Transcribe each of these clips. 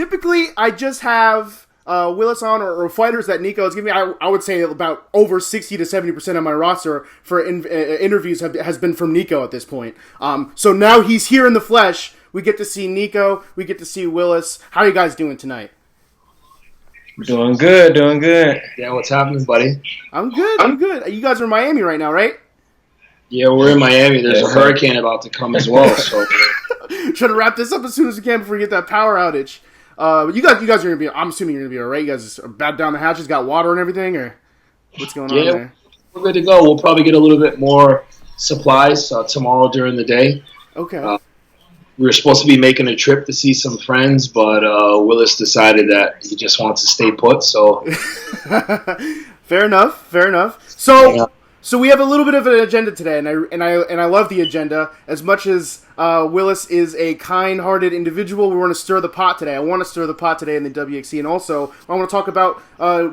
Typically, I just have Willis on or fighters that Nico is giving me. I would say about over 60 to 70% of my roster for interviews has been from Nico at this point. So now he's here in the flesh. We get to see Nico. We get to see Willis. How are you guys doing tonight? Doing good, doing good. Yeah, what's happening, buddy? I'm good. You guys are in Miami right now, right? Yeah, we're in Miami. There's a hurricane about to come as well. So trying to wrap this up as soon as we can before we get that power outage. You guys are gonna be. I'm assuming you're gonna be all right. You guys are bad down the hatches, got water and everything, or what's going on there? We're good to go. We'll probably get a little bit more supplies tomorrow during the day. Okay. We were supposed to be making a trip to see some friends, but Willis decided that he just wants to stay put. So fair enough. So we have a little bit of an agenda today, and I love the agenda as much as Willis is a kind-hearted individual. We want to stir the pot today. I want to stir the pot today in the WXC, and also I want to talk about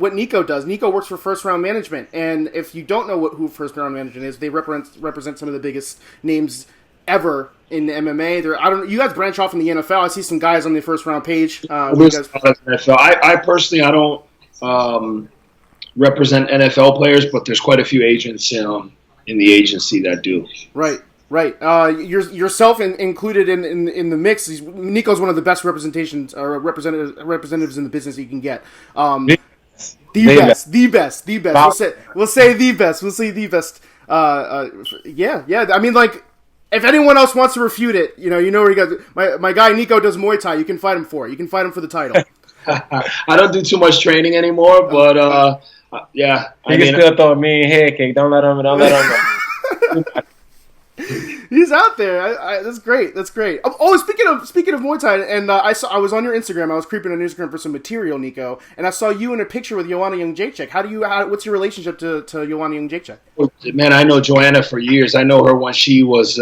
what Nico does. Nico works for First Round Management, and if you don't know who First Round Management is, they represent some of the biggest names ever in the MMA. You guys branch off in the NFL. I see some guys on the First Round page. NFL. I personally, I don't represent NFL players, but there's quite a few agents in the agency that do. Right. Yourself included in the mix. Nico's one of the best representatives in the business you can get. The best. We'll say the best. Yeah. I mean, like, if anyone else wants to refute it, you know where you guys. My guy Nico does Muay Thai. You can fight him for it. You can fight him for the title. I don't do too much training anymore, but yeah. He can still throw a mean head kick. Don't let him. He's out there. That's great. Oh, speaking of Muay Thai, and I was on your Instagram. I was creeping on Instagram for some material, Nico, and I saw you in a picture with Joanna Jędrzejczyk. What's your relationship to Joanna Jędrzejczyk? Man, I know Joanna for years. I know her when she was,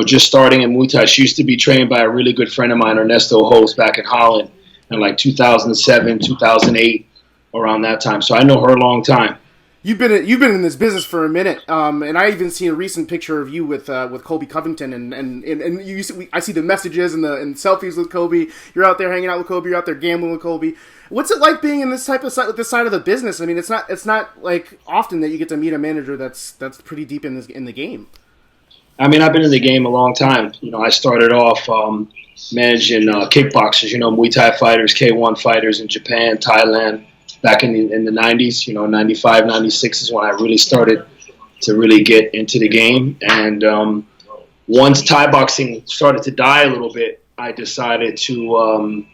just starting in Muay Thai. She used to be trained by a really good friend of mine, Ernesto Host, back in Holland in like 2007, 2008, around that time. So I know her a long time. You've been in this business for a minute, and I even seen a recent picture of you with Colby Covington, and I see the messages and selfies with Colby. You're out there hanging out with Colby. You're out there gambling with Colby. What's it like being in this side of the business? I mean, it's not like often that you get to meet a manager that's pretty deep in the game. I mean, I've been in the game a long time. I started off managing kickboxers, Muay Thai fighters, K1 fighters in Japan, Thailand. Back in the 90s, 95, 96 is when I really started to really get into the game. And once Thai boxing started to die a little bit, I decided to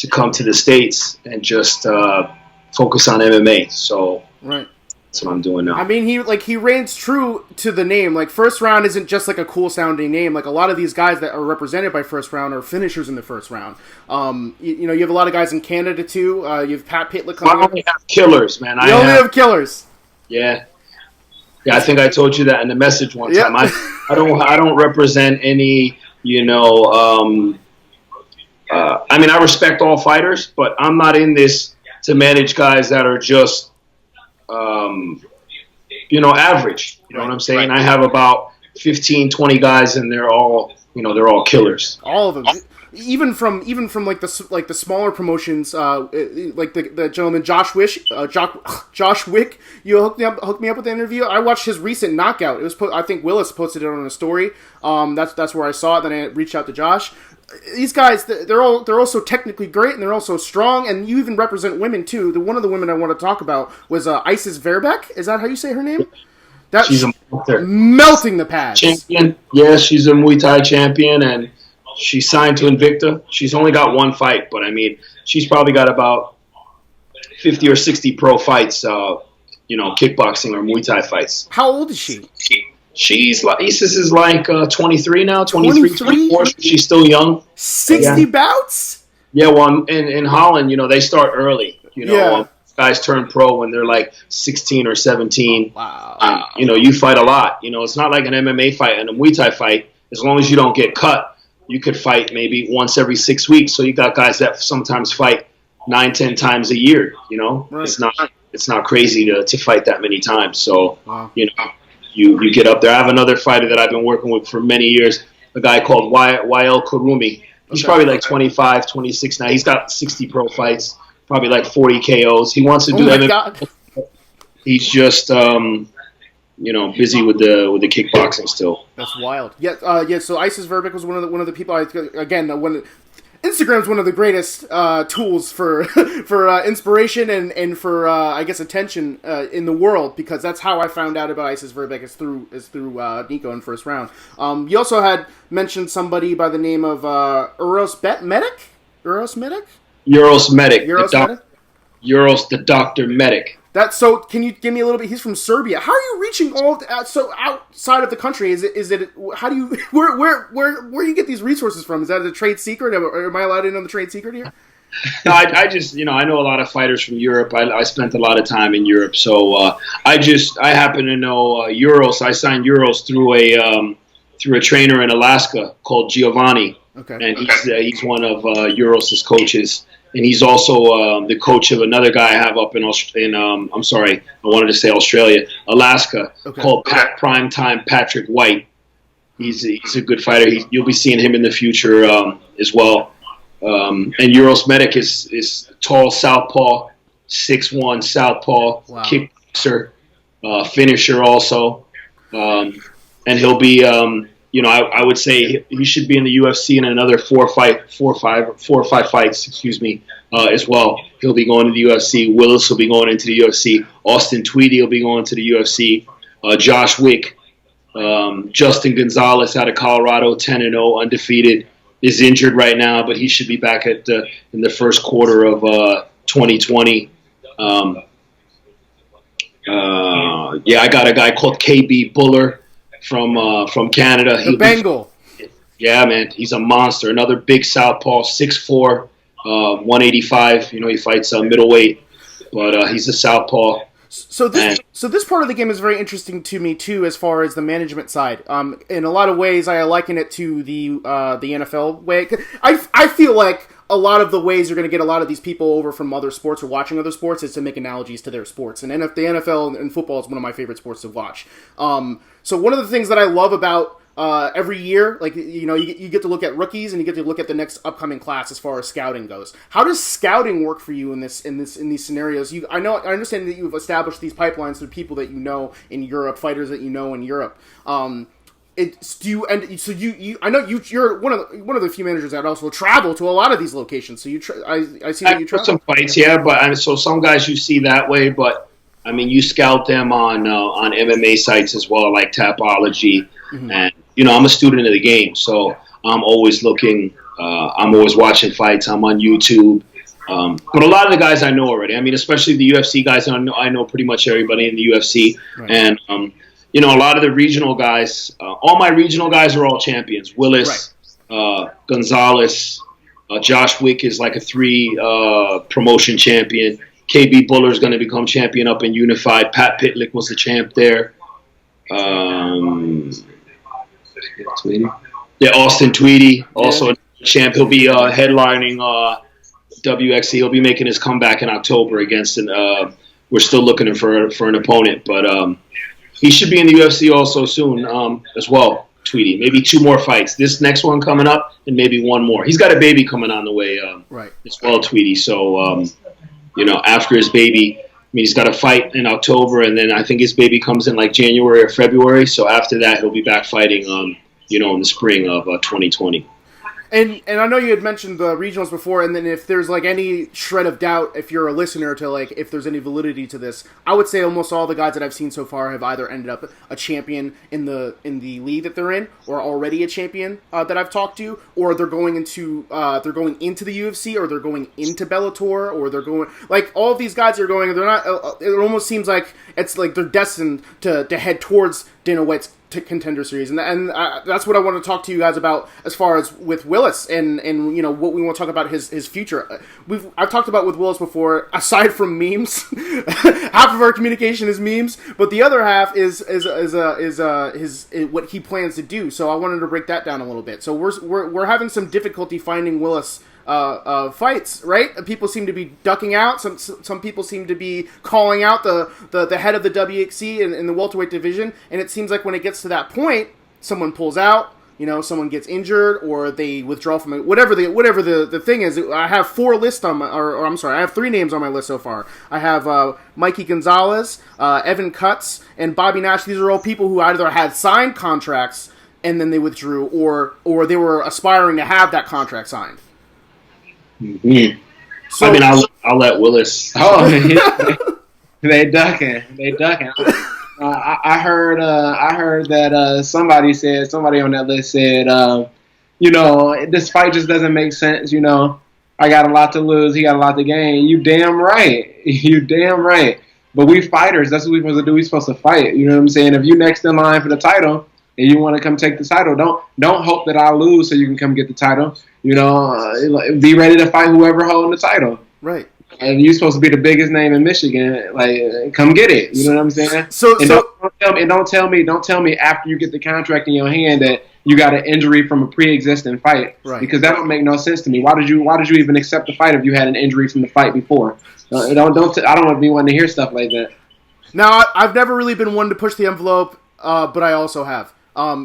come to the States and just focus on MMA. So right. That's what I'm doing now. I mean, he reigns true to the name. Like, First Round isn't just like a cool sounding name. Like, a lot of these guys that are represented by First Round are finishers in the First Round. You have a lot of guys in Canada too. You have Pat Pitlick coming. I only have killers, man. You only have killers. Yeah. I think I told you that in the message one time. I don't represent any. I mean, I respect all fighters, but I'm not in this to manage guys that are just. Average. You know what I'm saying? Right. I have about 15, 20 guys, and they're all killers. All of them. Even from like the smaller promotions, like the gentleman Josh Wick. You hooked me up with the interview. I watched his recent knockout. It was I think Willis posted it on a story. That's where I saw it. Then I reached out to Josh. These guys, they're also technically great, and they're also strong, and you even represent women too. One of the women I want to talk about was Isis Verbeek. Is that how you say her name? She's a melter. Melting the pads. Champion. Yeah, she's a Muay Thai champion, and she's signed to Invicta. She's only got one fight, but I mean, she's probably got about 50 or 60 pro fights, kickboxing or Muay Thai fights. How old is she? Isis is like 23 now, 23, 24. She's still young. 60 bouts? Yeah, well, in Holland, they start early. Guys turn pro when they're like 16 or 17. Wow. You fight a lot. It's not like an MMA fight and a Muay Thai fight. As long as you don't get cut, you could fight maybe once every 6 weeks. So you got guys that sometimes fight 9-10 times a year. Right. It's not crazy to fight that many times. So wow. You get up there. I have another fighter that I've been working with for many years, a guy called Wael Karumi. He's probably like 25, 26 now. He's got 60 pro fights, probably like 40 KOs. He wants to do MMA. God. He's just busy with the kickboxing still. That's wild. Yeah. So Isis Verbeek was one of the people. Instagram's one of the greatest tools for inspiration and for I guess attention in the world, because that's how I found out about Isis Verbeek is through Nico in first round. You also had mentioned somebody by the name of Uros Medic. Uros Medic. The Doctor Medic. So can you give me a little bit? He's from Serbia. How are you reaching so outside of the country? Is it how do you where do you get these resources from? Is that a trade secret? Am I allowed in on the trade secret here? No, I just I know a lot of fighters from Europe. I spent a lot of time in Europe, so I happen to know Euros. I signed Euros through a trainer in Alaska called Giovanni, and he's one of Euros' coaches. And he's also the coach of another guy I have up in Australia, Alaska, called Primetime Patrick White. He's a good fighter. You'll be seeing him in the future as well. And Uros Medic is tall southpaw, 6'1" southpaw, kickboxer, finisher also. And he'll be I would say he should be in the UFC in another four or five fights, as well. He'll be going to the UFC. Willis will be going into the UFC. Austin Tweedy will be going to the UFC. Josh Wick, Justin Gonzalez out of Colorado, 10-0, undefeated, is injured right now, but he should be back in the first quarter of 2020. I got a guy called KB Buller from Canada. The Bengal. Yeah, man, he's a monster. Another big southpaw, 6'4", 185. He fights middleweight, but he's a southpaw. So this part of the game is very interesting to me too, as far as the management side. In a lot of ways, I liken it to the NFL way. I feel like a lot of the ways you're going to get a lot of these people over from other sports or watching other sports is to make analogies to their sports. And the NFL and football is one of my favorite sports to watch. So one of the things that I love about every year, like you get to look at rookies and you get to look at the next upcoming class as far as scouting goes. How does scouting work for you in these scenarios? I understand that you've established these pipelines through people that you know in Europe, fighters that you know in Europe. I know you're one of the few managers that also travel to a lot of these locations. So I see that you travel some fights, yeah, but so some guys you see that way, but I mean you scout them on MMA sites as well, like Tapology, and I'm a student of the game, so I'm always looking. I'm always watching fights. I'm on YouTube. But a lot of the guys I know already. I mean, especially the UFC guys. I know pretty much everybody in the UFC, right. And a lot of the regional guys. All my regional guys are all champions. Willis, right. Gonzalez, Josh Wick is like a 3 promotion champion. KB Buller is going to become champion up in Unified. Pat Pitlick was the champ there. Yeah, Austin Tweedy, also a champ. He'll be headlining WXC. He'll be making his comeback in October against we're still looking for an opponent, but he should be in the UFC also soon as well, Tweedy. Maybe 2 more fights. This next one coming up, and maybe 1 more. He's got a baby coming on the way right. as well, Tweedy. So, after his baby, he's got a fight in October, and then I think his baby comes in like January or February. So after that, he'll be back fighting, in the spring of 2020. And I know you had mentioned the regionals before, and then if there's like any shred of doubt, if you're a listener to like if there's any validity to this, I would say almost all the guys that I've seen so far have either ended up a champion in the league that they're in, or already a champion that I've talked to, or they're going into the UFC, or they're going into Bellator, or they're going like all of these guys are going. They're not. It almost seems like it's like they're destined to head towards Dana White's Contender Series, and that's what I want to talk to you guys about as far as with Willis and what we want to talk about his future. I've talked about with Willis before. Aside from memes, half of our communication is memes, but the other half is what he plans to do. So I wanted to break that down a little bit. So we're having some difficulty finding Willis fights, right? People seem to be ducking out. Some people seem to be calling out the head of the WXC in the welterweight division, and it seems like when it gets to that point, someone pulls out, someone gets injured or they withdraw from it, whatever the thing is. I have 4 lists on my, or I'm sorry, I have 3 names on my list so far. I have Mikey Gonzalez, Evan Cutts, and Bobby Nash. These are all people who either had signed contracts and then they withdrew, or they were aspiring to have that contract signed. Mm-hmm. So, I mean, I'll let Willis. Oh, they ducking. I heard that somebody on that list said, this fight just doesn't make sense. I got a lot to lose. He got a lot to gain. You damn right. But we fighters, that's what we're supposed to do. We're supposed to fight. You know what I'm saying? If you next in line for the title and you want to come take the title, don't hope that I lose so you can come get the title. Be ready to fight whoever holding the title. right. And you're supposed to be the biggest name in Michigan. Like, come get it. You know what I'm saying? Don't tell me after you get the contract in your hand that you got an injury from a pre-existing fight. Right. Because that don't make no sense to me. Why did you even accept the fight if you had an injury from the fight before? I don't want to be one to hear stuff like that. Now, I've never really been one to push the envelope, but I also have.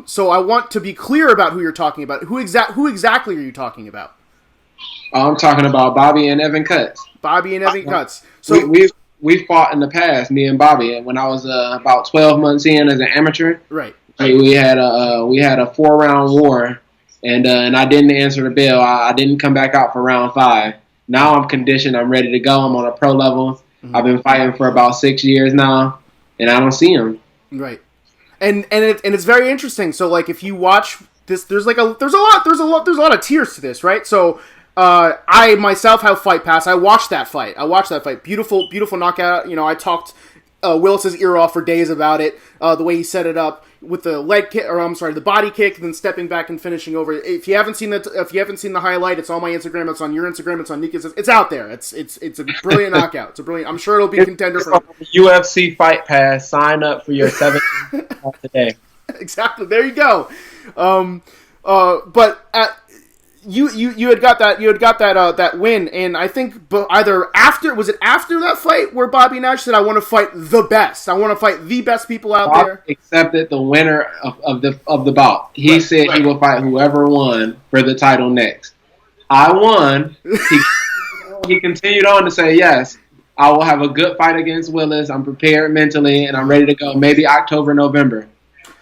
So I want to be clear about who you're talking about. Who exactly are you talking about? I'm talking about Bobby and Evan Cutts. Bobby and Evan Cutts. So we fought in the past, me and Bobby, and when I was about 12 months in as an amateur. Right. We had a 4-round war, and I didn't answer the bell. I didn't come back out for round 5. Now I'm conditioned. I'm ready to go. I'm on a pro level. Mm-hmm. I've been fighting for about 6 years now, and I don't see him. Right. And it's very interesting. So like if you watch this, there's a lot of tiers to this, right? So I myself have Fight Pass. I watched that fight. Beautiful knockout. I talked Willis's ear off for days about it. The way he set it up with the leg kick, the body kick, and then stepping back and finishing over. If you haven't seen the highlight, it's on my Instagram. It's on your Instagram. It's on Nico's. It's out there. It's a brilliant knockout. I'm sure it'll be a contender for UFC Fight Pass. Sign up for your 7 today. Exactly. There you go. But you had got that win, and I think either after that fight where Bobby Nash said, "I want to fight the best. I want to fight the best people out there." Accepted the winner of the bout. He said he would fight whoever won for the title next. I won. He continued on to say, "Yes, I will have a good fight against Willis. I'm prepared mentally, and I'm ready to go. Maybe October, November."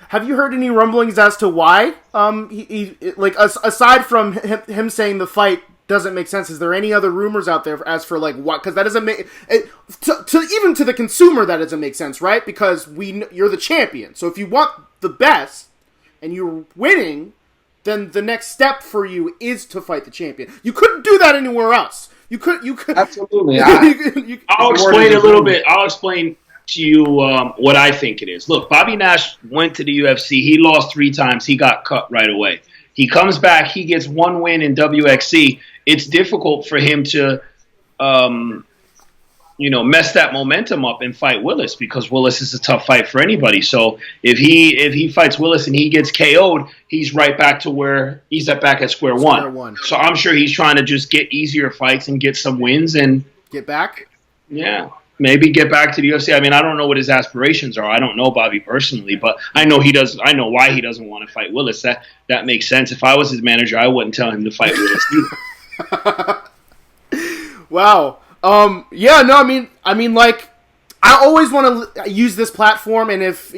Have you heard any rumblings as to why? Aside from him saying the fight doesn't make sense, is there any other rumors out there as for like what? Because that doesn't make it even to the consumer that doesn't make sense, right? Because you're the champion, so if you want the best and you're winning, then the next step for you is to fight the champion. You couldn't do that anywhere else. You could absolutely. I'll explain a little bit. I'll explain to you what I think it is. Look, Bobby Nash went to the UFC. He lost 3 times. He got cut right away. He comes back. He gets 1 win in WXC. It's difficult for him to, mess that momentum up and fight Willis because Willis is a tough fight for anybody. So if he fights Willis and he gets KO'd, he's right back to where he's back at square one. So I'm sure he's trying to just get easier fights and get some wins and get back. Yeah. Maybe get back to the UFC. I mean, I don't know what his aspirations are. I don't know Bobby personally, but I know he does. I know why he doesn't want to fight Willis. That makes sense. If I was his manager, I wouldn't tell him to fight Willis either. Wow. Yeah. No. I mean, like, I always want to use this platform, and if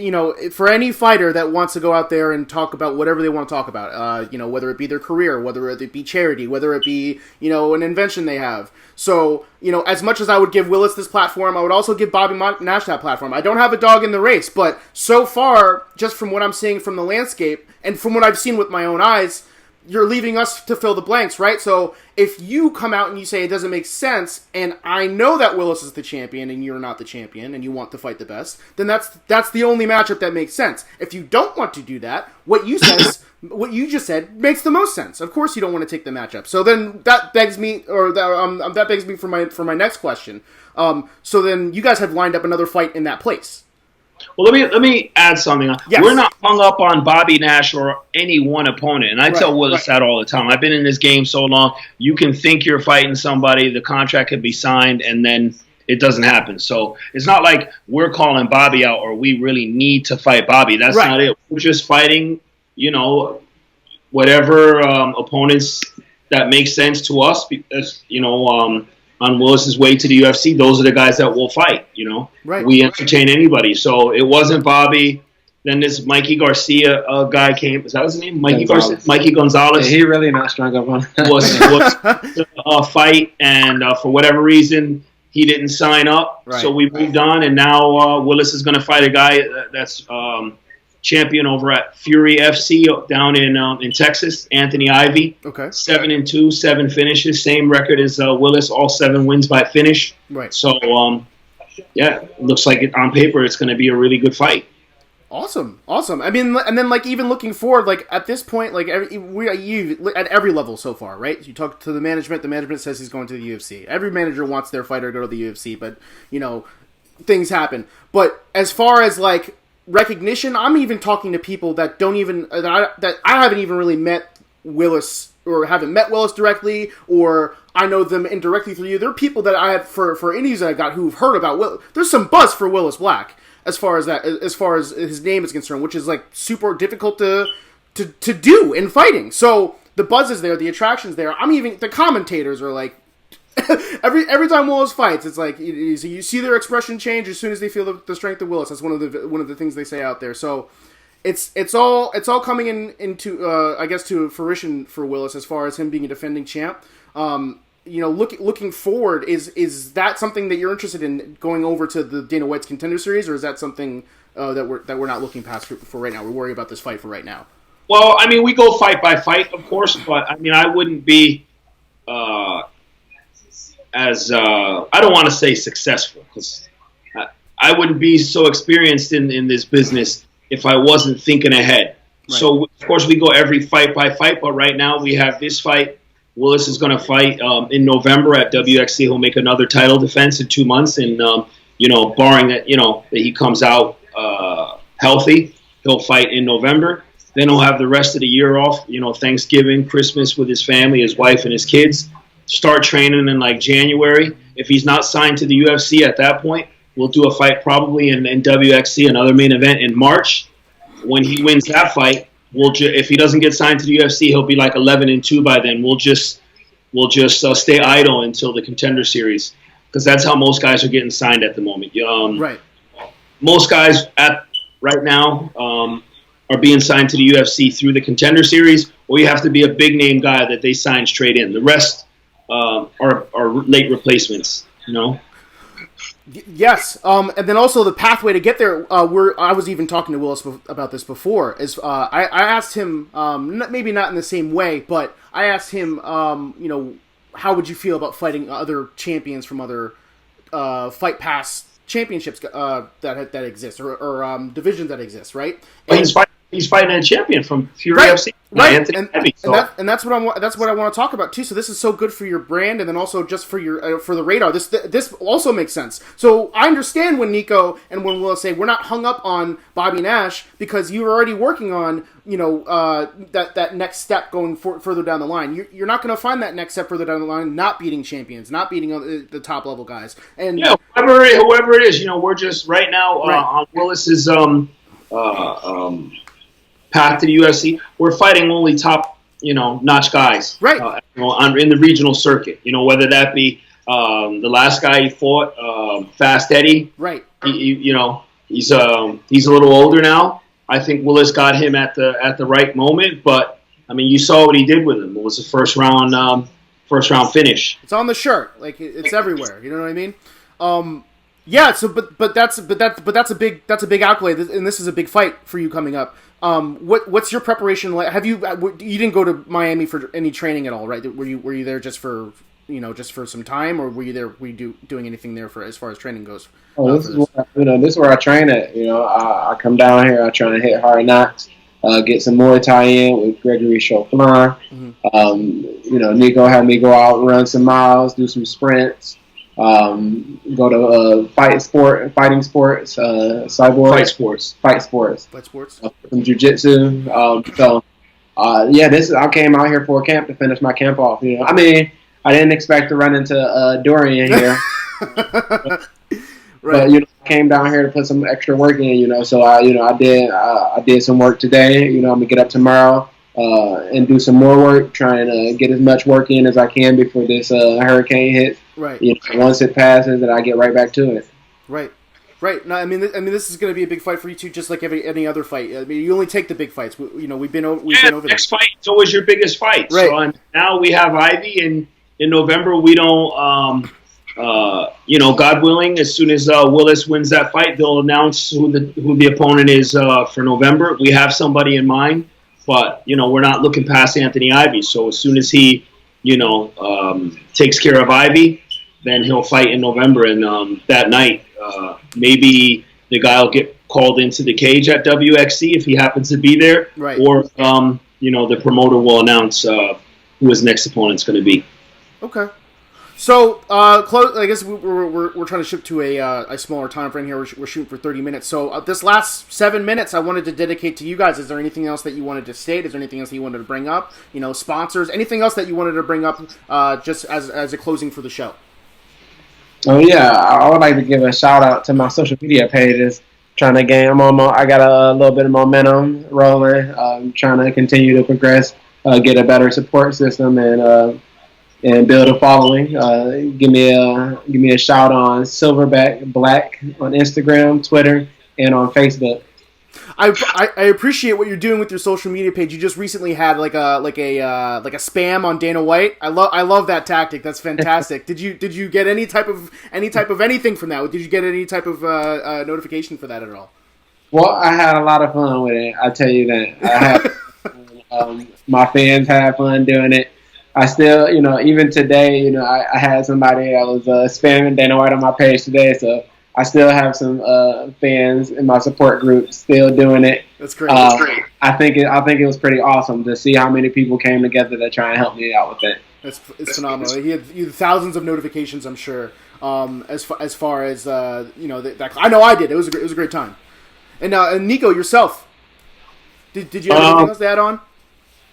for any fighter that wants to go out there and talk about whatever they want to talk about, whether it be their career, whether it be charity, whether it be an invention they have. So as much as I would give Willis this platform, I would also give Bobby Nash that platform. I don't have a dog in the race, but so far, just from what I'm seeing from the landscape and from what I've seen with my own eyes, you're leaving us to fill the blanks, right? So if you come out and you say it doesn't make sense, and I know that Willis is the champion and you're not the champion and you want to fight the best, then that's the only matchup that makes sense. If you don't want to do that, what you just said makes the most sense. Of course you don't want to take the matchup. So then that begs me for my next question. So then you guys have lined up another fight in that place. Well, let me add something. Yes. We're not hung up on Bobby Nash or any one opponent, and I tell Willis that all the time. I've been in this game so long. You can think you're fighting somebody, the contract could be signed, and then it doesn't happen. So it's not like we're calling Bobby out or we really need to fight Bobby. That's not it. We're just fighting, whatever opponents that make sense to us, because on Willis's way to the UFC, those are the guys that will fight. Right. We entertain anybody. So it wasn't Bobby. Then this Mikey Garcia guy came. Is that his name? Mikey Gonzalez. Yeah, he really not strung up on was a fight, and for whatever reason, he didn't sign up. Right. So we moved on, and now Willis is going to fight a guy that's champion over at Fury FC down in Texas, Anthony Ivy. Okay. 7-2, 7 finishes, same record as Willis, all 7 wins by finish. Right. So yeah, it looks like on paper it's going to be a really good fight. Awesome. I mean, and then even looking forward, at this point, at every level so far, right? You talk to the management says he's going to the UFC. Every manager wants their fighter to go to the UFC, but things happen. But as far as recognition, I'm even talking to people that don't even that I haven't even really met Willis or haven't met Willis directly, or I know them indirectly through you. There are people that I have for indies that I got who've heard about Willis. There's some buzz for Willis Black. As far as his name is concerned, which is super difficult to do in fighting. So the buzz is there, the attraction's there. Even the commentators are every time Willis fights, it's you see their expression change as soon as they feel the strength of Willis. That's one of the things they say out there. So it's all coming into I guess to fruition for Willis as far as him being a defending champ. Looking forward, is that something that you're interested in going over to the Dana White's Contender Series, or is that something that we're not looking past for right now? We're worried about this fight for right now. Well, I mean, we go fight by fight, of course, but I mean, I wouldn't be I don't want to say successful, because I wouldn't be so experienced in this business if I wasn't thinking ahead. Right. So of course we go every fight by fight, but right now we have this fight. Willis is going to fight in November at WXC. He'll make another title defense in 2 months, and barring that that he comes out healthy, he'll fight in November. Then he'll have the rest of the year off. Thanksgiving, Christmas with his family, his wife, and his kids. Start training in January. If he's not signed to the UFC at that point, we'll do a fight probably in WXC, another main event in March. When he wins that fight, if he doesn't get signed to the UFC, he'll be 11-2 by then. We'll just stay idle until the Contender Series, because that's how most guys are getting signed at the moment. Right. Most guys right now are being signed to the UFC through the Contender Series, or you have to be a big name guy that they sign straight in. The rest are late replacements. Yes, and then also the pathway to get there. I was even talking to Willis about this before. I asked him, maybe not in the same way, but I asked him, how would you feel about fighting other champions from other Fight Pass championships that exist or divisions that exist, right? And he's fighting a champion from Fury FC. Right, Anthony Ivy, and that's what I want to talk about too. So this is so good for your brand, and then also just for your for the radar. This also makes sense. So I understand when Nico and when Willis say we're not hung up on Bobby Nash, because you're already working on that next step going further down the line. You're not going to find that next step further down the line not beating champions, not beating the top level guys, and whoever it is, we're just right now on Willis's path to the UFC, we're fighting only top, notch guys, right? In the regional circuit, whether that be the last guy he fought, Fast Eddie, right? He's a little older now. I think Willis got him at the right moment, but I mean, you saw what he did with him. It was a first round finish. It's on the shirt, it's everywhere. You know what I mean? Yeah. So, but that's a big accolade, and this is a big fight for you coming up. What's your preparation like? You didn't go to Miami for any training at all, right? Were you there just for some time, or were you doing anything there for as far as training goes? This is where I train at. I come down here, I try to hit hard knocks, get some Muay Thai in with Gregory Chopin. Mm-hmm. Nico had me go out and run some miles, do some sprints. Go to fighting sports, cyborg. Fight sports. Some jiu-jitsu. I came out here for a camp to finish my camp off. I mean, I didn't expect to run into Dorian here. Right. But I came down here to put some extra work in. So I did some work today. I'm gonna get up tomorrow, and do some more work, trying to get as much work in as I can before this hurricane hits. Right. Once it passes, then I get right back to it. Right. Right. No, I mean, this is going to be a big fight for you too, just like any other fight. I mean, you only take the big fights. We've been over. Next fight is always your biggest fight. Right. So now we have Ivy, and in November we don't. God willing, as soon as Willis wins that fight, they'll announce who the opponent is for November. We have somebody in mind, but we're not looking past Anthony Ivy. So as soon as he, takes care of Ivy, then he'll fight in November. And that night, maybe the guy will get called into the cage at WXC if he happens to be there, right? Or the promoter will announce who his next opponent's going to be. Okay. So, I guess we're trying to shift to a smaller time frame here. We're shooting for 30 minutes. So, this last 7 minutes, I wanted to dedicate to you guys. Is there anything else that you wanted to state? Is there anything else that you wanted to bring up? Sponsors, anything else that you wanted to bring up, just as a closing for the show? Oh yeah, I would like to give a shout out to my social media pages. Trying to gain, I got a little bit of momentum rolling. Trying to continue to progress, get a better support system, and build a following. Give me a shout on Silverback Black on Instagram, Twitter, and on Facebook. I appreciate what you're doing with your social media page. You just recently had like a spam on Dana White. I love that tactic. That's fantastic. Did you get any type of anything from that? Did you get any type of notification for that at all? Well, I had a lot of fun with it. I tell you that. I had my fans had fun doing it. I still, even today, I had somebody that was spamming Dana White on my page today, so I still have some fans in my support group still doing it. That's great. I think it was pretty awesome to see how many people came together to try and help me out with it. It's phenomenal. You had thousands of notifications, I'm sure. As far as that I know I did. It was a great time. And Nico, yourself, did you have anything else to add on?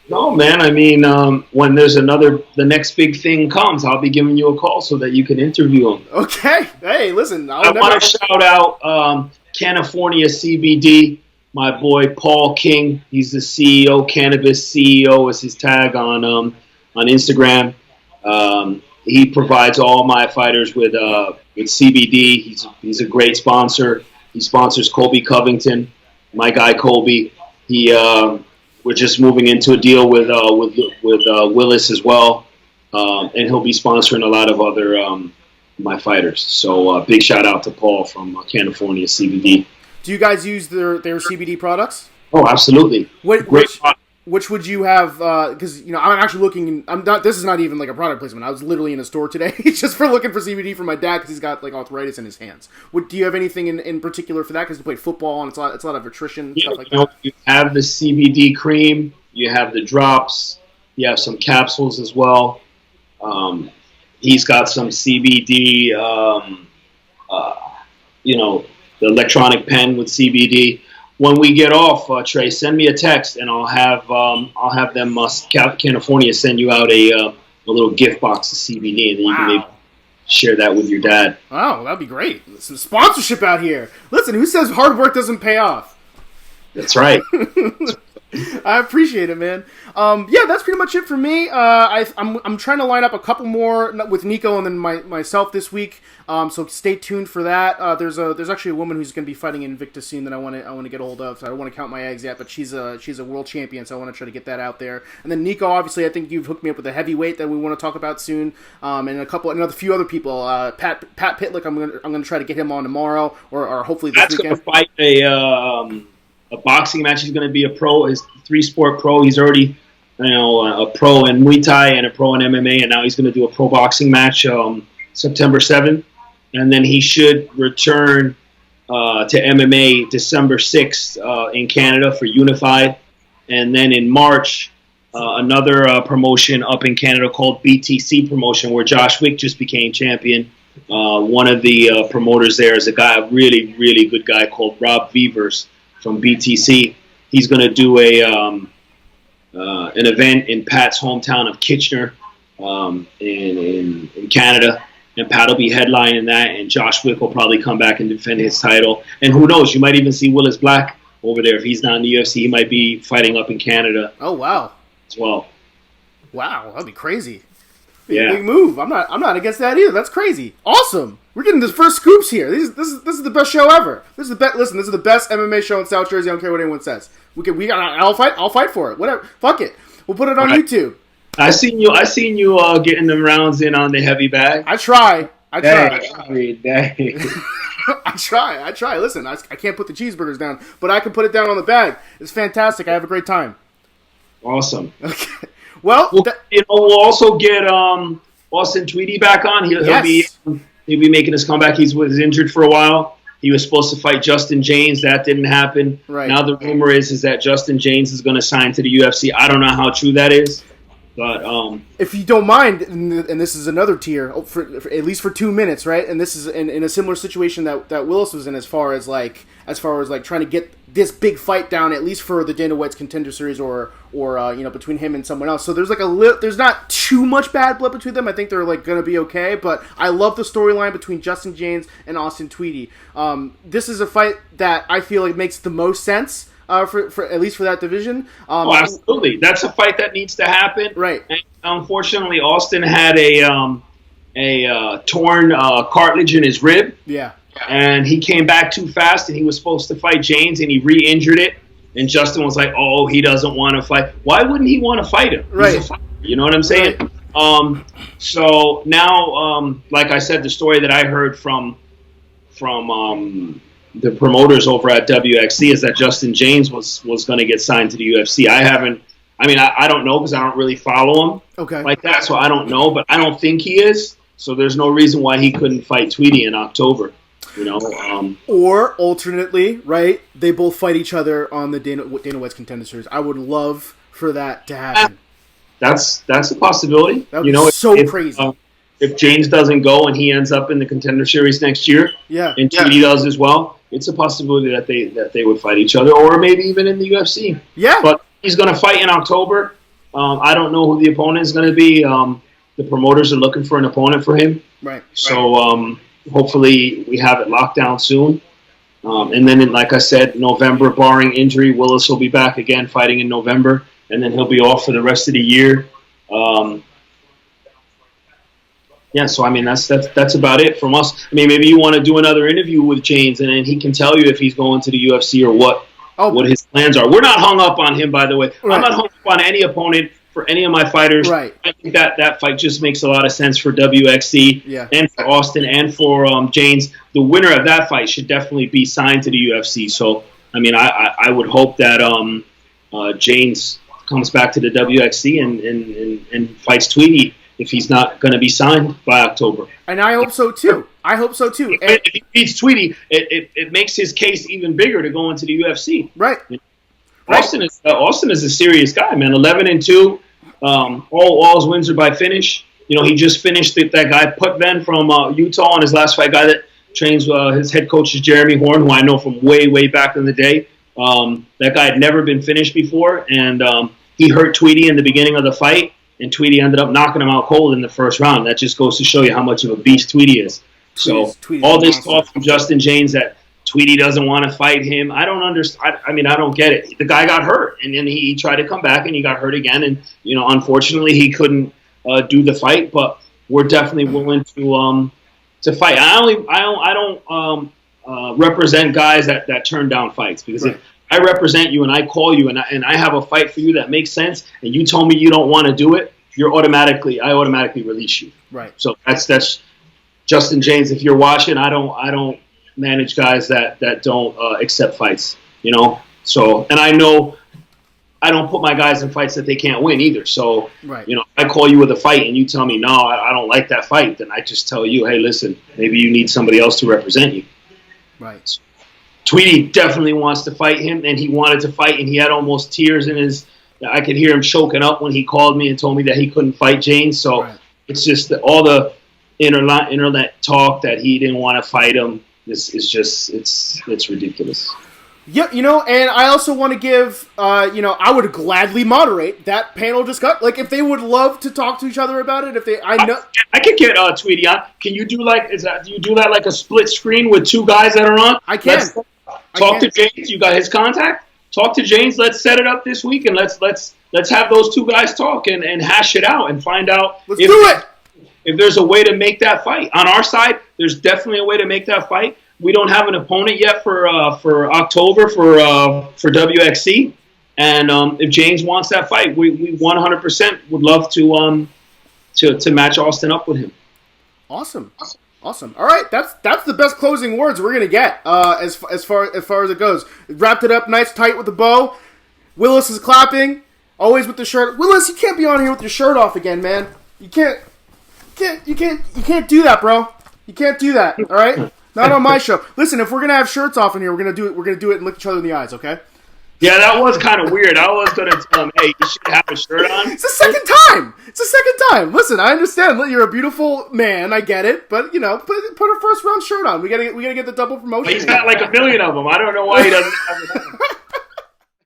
No, man. I mean, when the next big thing comes, I'll be giving you a call so that you can interview him. Okay. Hey, listen. I want to shout out California CBD, my boy Paul King. He's the CEO, Cannabis CEO is his tag on Instagram. He provides all my fighters with CBD. He's a great sponsor. He sponsors Colby Covington, my guy Colby. We're just moving into a deal with Willis as well, and he'll be sponsoring a lot of other my fighters. So big shout out to Paul from California CBD. Do you guys use their CBD products? Oh, absolutely. Which would you have? Because I'm actually looking. I'm not. This is not even like a product placement. I was literally in a store today just for looking for CBD for my dad because he's got like arthritis in his hands. Do you have anything in particular for that? Because he played football and it's a lot of nutrition stuff like that. You have the CBD cream. You have the drops. You have some capsules as well. He's got some CBD. The electronic pen with CBD. When we get off, Trey, send me a text, and I'll have them California send you out a little gift box of CBD, and then you can maybe share that with your dad. Oh, that'd be great. Some sponsorship out here. Listen, who says hard work doesn't pay off? That's right. I appreciate it, man. Yeah, that's pretty much it for me. I'm trying to line up a couple more with Nico and then myself this week. So stay tuned for that. There's actually a woman who's going to be fighting in Invicta soon that I want to get a hold of. So I don't want to count my eggs yet, but she's a world champion, so I want to try to get that out there. And then Nico, obviously, I think you've hooked me up with a heavyweight that we want to talk about soon. And a few other people. Pat Pitlick, I'm gonna try to get him on tomorrow or hopefully this weekend. That's going to fight a boxing match. He's going to be a pro. He's 3-sport pro. He's already, a pro in Muay Thai and a pro in MMA, and now he's going to do a pro boxing match September 7th. And then he should return to MMA December 6th in Canada for Unified. And then in March, another promotion up in Canada called BTC Promotion, where Josh Wick just became champion. One of the promoters there is a really, really good guy called Rob Vevers from BTC. He's going to do an event in Pat's hometown of Kitchener in Canada, and Pat will be headlining that, and Josh Wick will probably come back and defend his title. And who knows, you might even see Willis Black over there. If he's not in the UFC, he might be fighting up in Canada. Oh wow. As well. Wow, that'd be crazy. Yeah. Big move. I'm not against that either. That's crazy. Awesome. We're getting the first scoops here. This is the best show ever. This is the best MMA show in South Jersey. I don't care what anyone says. I'll fight for it. Whatever. Fuck it. We'll put it on YouTube. I seen you getting them rounds in on the heavy bag. I try. Every day. I try. Listen, I can't put the cheeseburgers down, but I can put it down on the bag. It's fantastic. I have a great time. Awesome. Okay. Well, we'll also get Austin Tweedy back on. He'll be making his comeback. He was injured for a while. He was supposed to fight Justin James. That didn't happen. Right. Now the rumor is that Justin James is going to sign to the UFC. I don't know how true that is, but if you don't mind, and this is another tier, for at least for 2 minutes, right? And this is in a similar situation that Willis was in, as far as trying to get this big fight down, at least for the Dana White's Contender Series, or between him and someone else. So there's there's not too much bad blood between them. I think they're going to be okay. But I love the storyline between Justin James and Austin Tweedy. This is a fight that I feel like makes the most sense. For at least for that division. Absolutely. That's a fight that needs to happen. Right. And unfortunately, Austin had a torn cartilage in his rib. Yeah. And he came back too fast, and he was supposed to fight James, and he re-injured it. And Justin was like, "Oh, he doesn't want to fight." Why wouldn't he want to fight him? Right. He's a fighter, you know what I'm saying? Right. So now, like I said, the story that I heard from the promoters over at WXC is that Justin James was going to get signed to the UFC. I don't know because I don't really follow him like that, so I don't know, but I don't think he is. So there's no reason why he couldn't fight Tweedy in October. Or alternately, right? They both fight each other on the Dana White's Contender Series. I would love for that to happen. That's a possibility. That would be so crazy. If James doesn't go and he ends up in the Contender Series next year, and Tweedy does as well, it's a possibility that they would fight each other, or maybe even in the UFC. Yeah, but he's going to fight in October. I don't know who the opponent is going to be. The promoters are looking for an opponent for him. Right. So hopefully we have it locked down soon. And then, like I said, November, barring injury, Willis will be back again fighting in November, and then he'll be off for the rest of the year. So that's about it from us. I mean, maybe you want to do another interview with James, and then he can tell you if he's going to the UFC or what his plans are. We're not hung up on him, by the way. Right. I'm not hung up on any opponent for any of my fighters. Right. I think that fight just makes a lot of sense for WXC and for Austin and for James. The winner of that fight should definitely be signed to the UFC. So, I mean, I would hope that James comes back to the WXC and fights Tweedy if he's not going to be signed by October. And I hope so, too. If he beats Tweedy, it makes his case even bigger to go into the UFC. Right. Austin is a serious guy, man. 11-2. All his wins are by finish. He just finished that guy Putven from Utah on his last fight. Guy that trains his head coach is Jeremy Horn, who I know from way back in the day. That guy had never been finished before, and he hurt Tweedy in the beginning of the fight, and Tweedy ended up knocking him out cold in the first round. That just goes to show you how much of a beast Tweedy is. So all this talk from Justin James that Tweedy doesn't want to fight him, I don't understand. I don't get it. The guy got hurt, and then he tried to come back, and he got hurt again. And unfortunately, he couldn't do the fight. But we're definitely willing to fight. I don't represent guys that turn down fights, because if I represent you and I call you and I have a fight for you that makes sense, and you told me you don't want to do it, I automatically release you. Right. So that's Justin James. If you're watching, I don't manage guys that don't accept fights, So, and I know I don't put my guys in fights that they can't win either. So, if I call you with a fight and you tell me, no, I don't like that fight, then I just tell you, hey, listen, maybe you need somebody else to represent you. Right. So, Tweedy definitely wants to fight him, and he wanted to fight, and he had almost tears in his. I could hear him choking up when he called me and told me that he couldn't fight James. So it's just all the internet talk that he didn't want to fight him. This is just it's ridiculous. Yep, and I also want to give, I would gladly moderate that panel discussion. Like, if they would love to talk to each other about it, I can get Tweedy on. Can you do do you do that like a split screen with two guys that are on? I can. Talk to James. You got his contact. Talk to James. Let's set it up this week, and let's have those two guys talk and hash it out and find out. Let's do it. If there's a way to make that fight on our side, there's definitely a way to make that fight. We don't have an opponent yet for October for WXC, and if James wants that fight, we 100% would love to match Austin up with him. Awesome. All right, that's the best closing words we're gonna get as far as it goes. Wrapped it up nice, tight with the bow. Willis is clapping, always with the shirt. Willis, you can't be on here with your shirt off again, man. You can't do that, bro. You can't do that. All right, not on my show. Listen, if we're gonna have shirts off in here, we're gonna do it and look each other in the eyes, okay? Yeah, that was kind of weird. I was going to tell him, hey, you should have a shirt on. It's the second time. Listen, I understand. You're a beautiful man. I get it. But, put a first-round shirt on. We gotta get the double promotion. He's got like 1 million of them. I don't know why he doesn't have them.